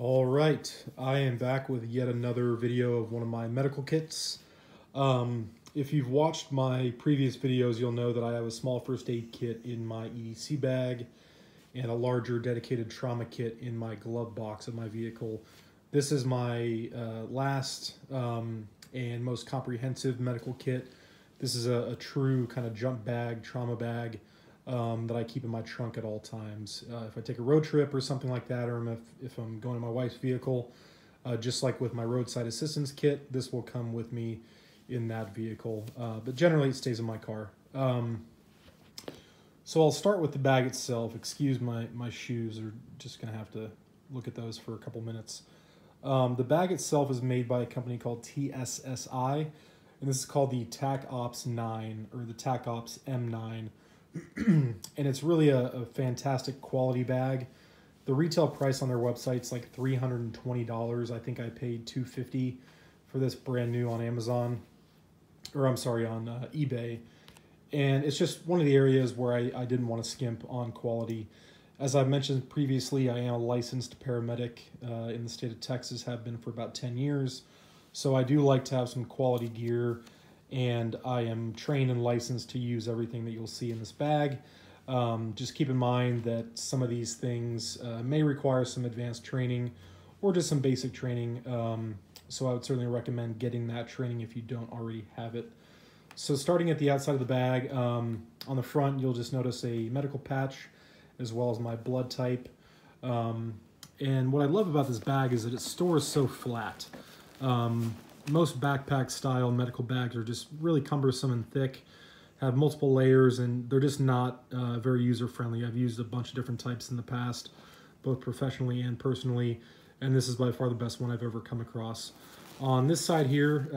All right, I am back with yet another video of one of my medical kits. If you've watched my previous videos, you'll know that I have a small first aid kit in my EDC bag and a larger dedicated trauma kit in my glove box of my vehicle. This is my last and most comprehensive medical kit. This is a true kind of jump bag, trauma bag that I keep in my trunk at all times. If I take a road trip or something like that, or if I'm going to my wife's vehicle, just like with my roadside assistance kit, this will come with me in that vehicle. But generally it stays in my car. So I'll start with the bag itself. Excuse my shoes, are just gonna have to look at those for a couple minutes. The bag itself is made by a company called TSSI, and this is called the TACOPS 9 or the TACOPS M9. And it's really a fantastic quality bag. The retail price on their website is like $320. I think I paid $250 for this brand new on Amazon, or I'm sorry, on eBay. And it's just one of the areas where I didn't want to skimp on quality. As I've mentioned previously, I am a licensed paramedic in the state of Texas, have been for about 10 years. So I do like to have some quality gear, and I am trained and licensed to use everything that you'll see in this bag. Just keep in mind that some of these things may require some advanced training or just some basic training. So I would certainly recommend getting that training if you don't already have it. So starting at the outside of the bag, on the front you'll just notice a medical patch as well as my blood type. And what I love about this bag is that it stores so flat. Most backpack style medical bags are just really cumbersome and thick, have multiple layers, and they're just not very user friendly. I've used a bunch of different types in the past, both professionally and personally, and this is by far the best one I've ever come across. On this side here,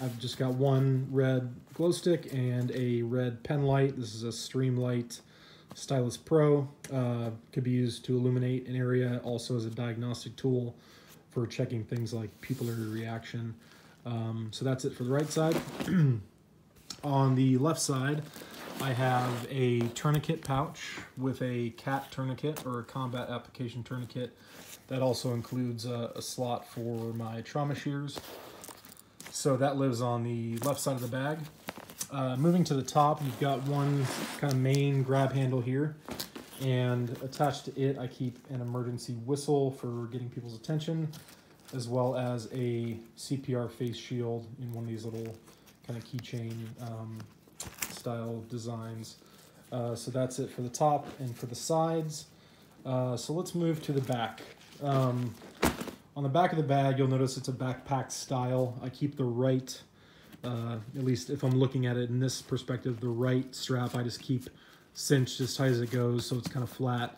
I've just got one red glow stick and a red pen light. This is a Streamlight Stylus Pro. Could be used to illuminate an area, also as a diagnostic tool for checking things like pupillary reaction. So that's it for the right side. On the left side, I have a tourniquet pouch with a CAT tourniquet, or a combat application tourniquet. That also includes a slot for my trauma shears. So that lives on the left side of the bag. Moving to the top, you've got one kind of main grab handle here, and attached to it I keep an emergency whistle for getting people's attention, as well as a CPR face shield in one of these little kind of keychain style designs. So that's it for the top and for the sides. So let's move to the back. On the back of the bag, you'll notice it's a backpack style. I keep the right, at least if I'm looking at it in this perspective, the right strap I just keep cinched as tight as it goes, so it's kind of flat.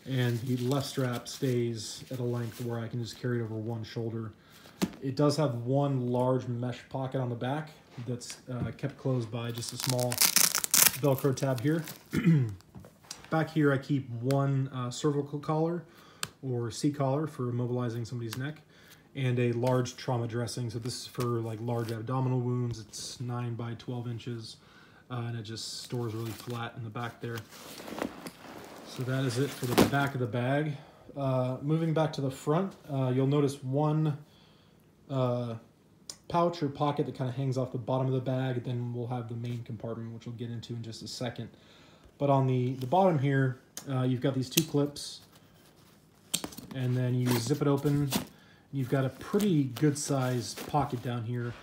And the left strap stays at a length where I can just carry it over one shoulder. It does have one large mesh pocket on the back that's kept closed by just a small Velcro tab here. Back here I keep one cervical collar or C-collar for immobilizing somebody's neck, and a large trauma dressing. So this is for like large abdominal wounds. It's 9 by 12 inches, and it just stores really flat in the back there. So that is it for the back of the bag. Moving back to the front, you'll notice one pouch or pocket that kind of hangs off the bottom of the bag. Then we'll have the main compartment, which we'll get into in just a second. But on the bottom here, you've got these two clips, and then you zip it open. You've got a pretty good sized pocket down here.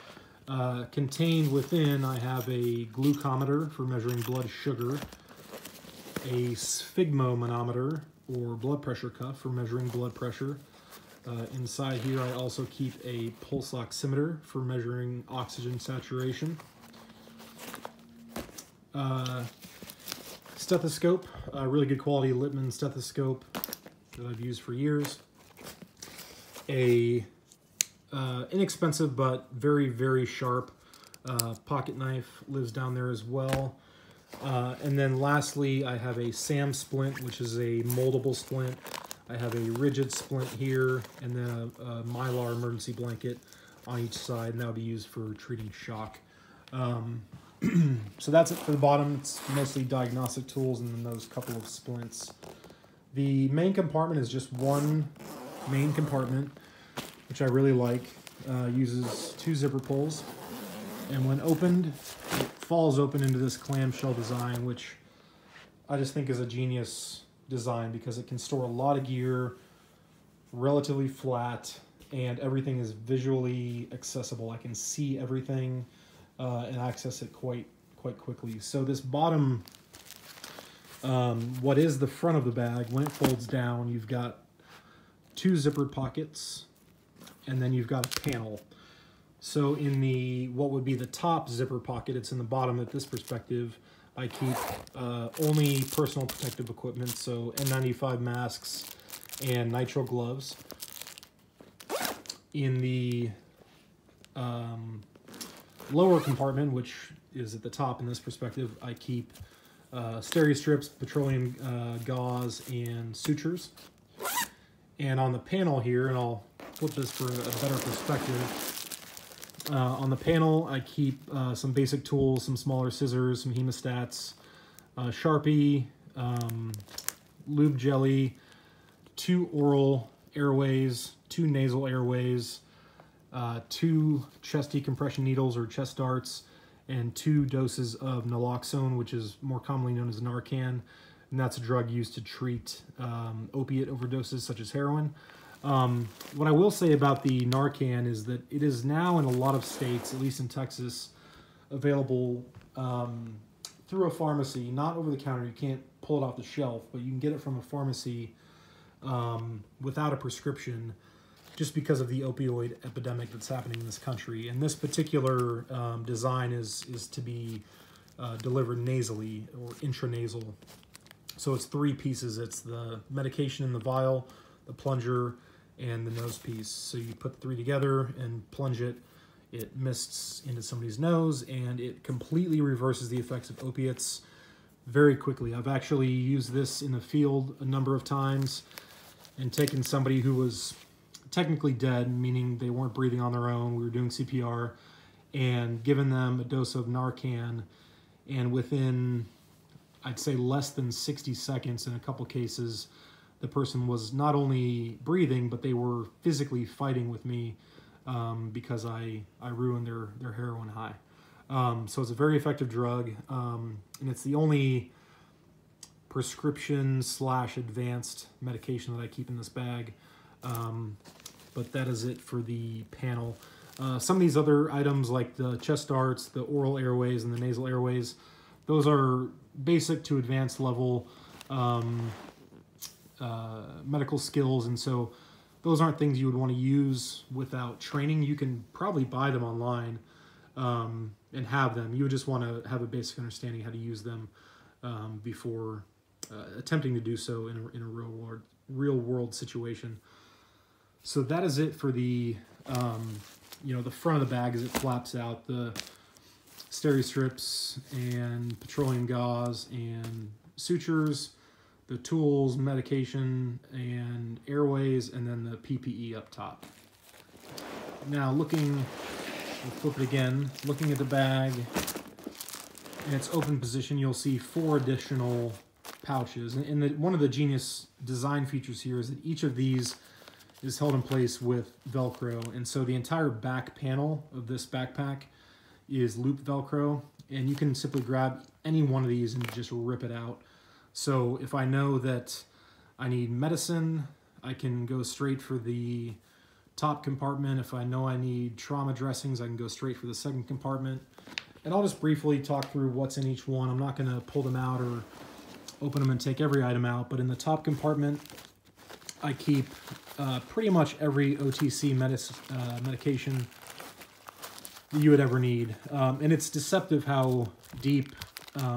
Contained within, I have a glucometer for measuring blood sugar, a sphygmomanometer or blood pressure cuff for measuring blood pressure. Inside here I also keep a pulse oximeter for measuring oxygen saturation. Stethoscope, a really good quality Littmann stethoscope that I've used for years. A inexpensive but very, very sharp pocket knife lives down there as well. And then lastly, I have a SAM splint, which is a moldable splint. I have a rigid splint here, and then a Mylar emergency blanket on each side, and that'll be used for treating shock. So that's it for the bottom. It's mostly diagnostic tools and then those couple of splints. The main compartment is just one main compartment, which I really like. Uses 2 zipper pulls, and when opened, it falls open into this clamshell design, which I just think is a genius design because it can store a lot of gear relatively flat, and everything is visually accessible. I can see everything and access it quite quickly. So this bottom, what is the front of the bag, when it folds down, you've got 2 zippered pockets, and then you've got a panel. So in the, what would be the top zipper pocket, it's in the bottom at this perspective, I keep only personal protective equipment, so N95 masks and nitrile gloves. In the lower compartment, which is at the top in this perspective, I keep steri strips, petroleum gauze, and sutures. And on the panel here, and I'll flip this for a better perspective, on the panel I keep some basic tools, some smaller scissors, some hemostats, Sharpie, lube jelly, 2 oral airways, 2 nasal airways, 2 chest decompression needles or chest darts, and 2 doses of naloxone, which is more commonly known as Narcan, and that's a drug used to treat opiate overdoses such as heroin. What I will say about the Narcan is that it is now in a lot of states, at least in Texas, available through a pharmacy, not over the counter. You can't pull it off the shelf, but you can get it from a pharmacy without a prescription, just because of the opioid epidemic that's happening in this country. And this particular design is to be delivered nasally or intranasal. So it's 3 pieces. It's the medication in the vial, the plunger, and the nose piece. So you put the 3 together and plunge it. It mists into somebody's nose, and it completely reverses the effects of opiates very quickly. I've actually used this in the field a number of times and taken somebody who was technically dead, meaning they weren't breathing on their own. We were doing CPR, and given them a dose of Narcan, and within, I'd say, less than 60 seconds in a couple cases, the person was not only breathing, but they were physically fighting with me because I ruined their heroin high. So it's a very effective drug, and it's the only prescription / advanced medication that I keep in this bag. But that is it for the panel. Some of these other items, like the chest darts, the oral airways, and the nasal airways, those are basic to advanced level medical skills, and so those aren't things you would want to use without training. You can probably buy them online and have them. You would just want to have a basic understanding how to use them before attempting to do so in a real world situation. So that is it for the the front of the bag as it flaps out. The steri strips and petroleum gauze and sutures, the tools, medication, and airways, and then the PPE up top. Now we'll flip it again, looking at the bag in its open position, you'll see 4 additional pouches. And one of the genius design features here is that each of these is held in place with Velcro. And so the entire back panel of this backpack is loop Velcro, and you can simply grab any one of these and just rip it out. So if I know that I need medicine, I can go straight for the top compartment. If I know I need trauma dressings, I can go straight for the second compartment. And I'll just briefly talk through what's in each one. I'm not going to pull them out or open them and take every item out, but in the top compartment, I keep pretty much every OTC medication that you would ever need. And it's deceptive how deep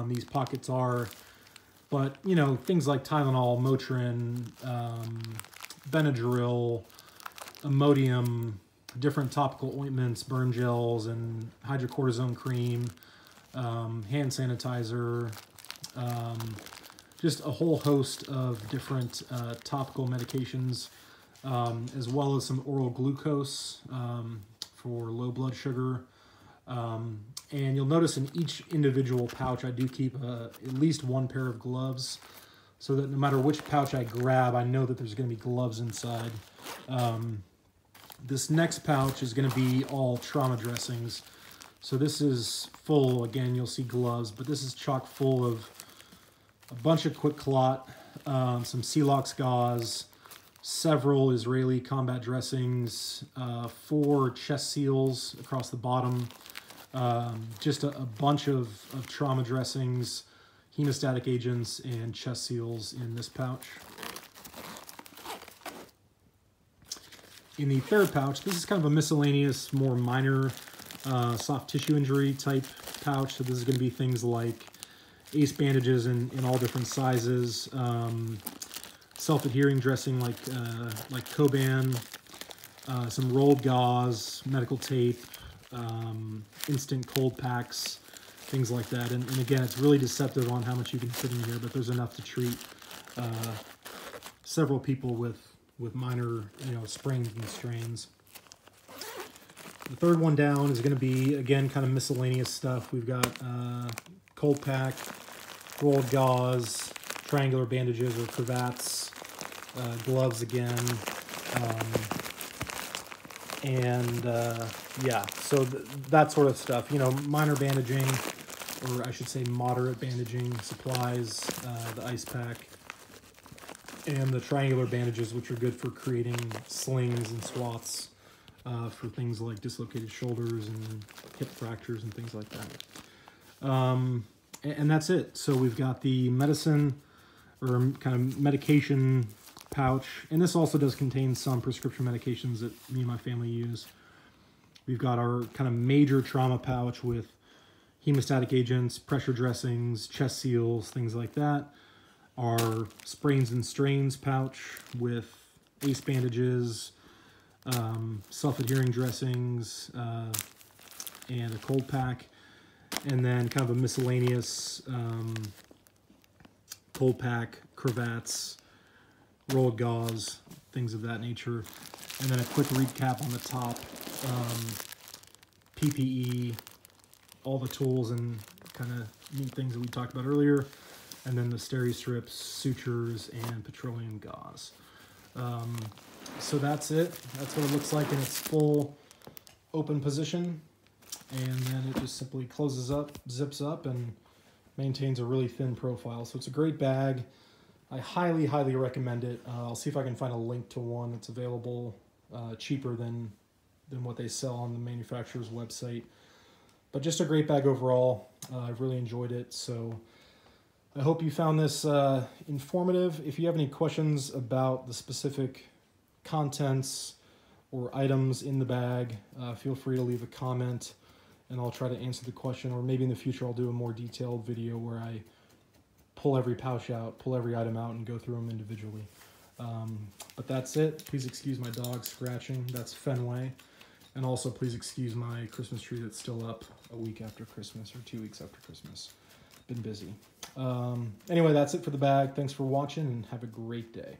these pockets are. But, you know, things like Tylenol, Motrin, Benadryl, Imodium, different topical ointments, burn gels, and hydrocortisone cream, hand sanitizer, just a whole host of different topical medications, as well as some oral glucose for low blood sugar. And you'll notice in each individual pouch, I do keep at least 1 pair of gloves. so that no matter which pouch I grab, I know that there's going to be gloves inside. This next pouch is going to be all trauma dressings. So this is full, again, you'll see gloves, but this is chock full of a bunch of Quick Clot, some Celox gauze, several Israeli combat dressings, 4 chest seals across the bottom, just a bunch of trauma dressings, hemostatic agents, and chest seals in this pouch. In the third pouch, this is kind of a miscellaneous, more minor soft tissue injury type pouch. So this is going to be things like ACE bandages in all different sizes, self-adhering dressing like Coban, some rolled gauze, medical tape, instant cold packs, things like that. And again, it's really deceptive on how much you can fit in here, but there's enough to treat several people with minor, sprains and strains. The third one down is going to be, again, kind of miscellaneous stuff. We've got cold pack, rolled gauze, triangular bandages or cravats, gloves again, yeah, so that sort of stuff. Minor bandaging, or I should say moderate bandaging supplies, the ice pack, and the triangular bandages, which are good for creating slings and swaths for things like dislocated shoulders and hip fractures and things like that. And that's it. So we've got the medicine, or kind of medication pouch, and this also does contain some prescription medications that me and my family use. We've got our kind of major trauma pouch with hemostatic agents, pressure dressings, chest seals, things like that. Our sprains and strains pouch with ACE bandages, self-adhering dressings, and a cold pack, and then kind of a miscellaneous cold pack, cravats, rolled gauze, things of that nature, and then a quick recap on the top, PPE, all the tools and kind of neat things that we talked about earlier, and then the steri strips, sutures, and petroleum gauze. So that's it. That's what it looks like in its full open position. And then it just simply closes up, zips up, and maintains a really thin profile. So it's a great bag. I highly, highly recommend it. I'll see if I can find a link to one that's available cheaper than what they sell on the manufacturer's website. But just a great bag overall. I've really enjoyed it. So I hope you found this informative. If you have any questions about the specific contents or items in the bag, feel free to leave a comment and I'll try to answer the question, or maybe in the future I'll do a more detailed video where I pull every pouch out, pull every item out, and go through them individually. But that's it. Please excuse my dog scratching. That's Fenway. And also please excuse my Christmas tree that's still up a week after Christmas, or 2 weeks after Christmas. Been busy. Anyway, that's it for the bag. Thanks for watching and have a great day.